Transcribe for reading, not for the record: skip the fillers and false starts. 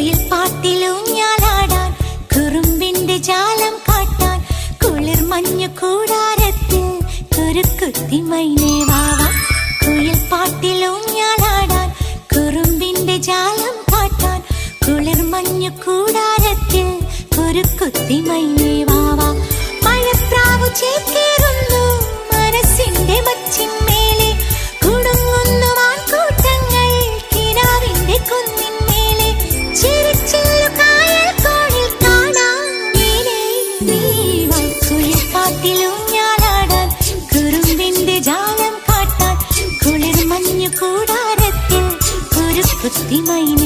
കുയിൽ പാട്ടിലൂഞ്ഞാലാടാൻ കുറുമ്പിന്റെ ജാലം കാട്ടാൻ കുളിർ മഞ്ഞു കൂടാരത്തിൽ കുരുക്കുത്തി മൈനേ വാവാ. കുയിൽ പാട്ടിലൂഞ്ഞാലാടാൻ കുറുമ്പിന്റെ ജാലം കാട്ടാൻ കുളിർ മഞ്ഞു കൂടാരത്തിൽ കുരുക്കുത്തി മൈനേ വാവാ. മഴപ്രാവു ചേക്കേറുന്നു മനസ്സിന്റെ മച്ചിന്മേലെ കുടുങ്ങുന്നു മാൻകൂട്ടങ്ങൾ കിനാവിന്റെ കുന്നിന്മേലെ ചിരിച്ചില്ലു കായൽ കോണിൽ കാണാം നീലേ നീവാ. കുയിൽ പാട്ടിലൂഞ്ഞാലാടാൻ കുറുമ്പിന്റെ ജാലം കാട്ടാൻ കുളിർ മഞ്ഞു കൂടാരത്തിൽ കുരുക്കുത്തി മൈനേ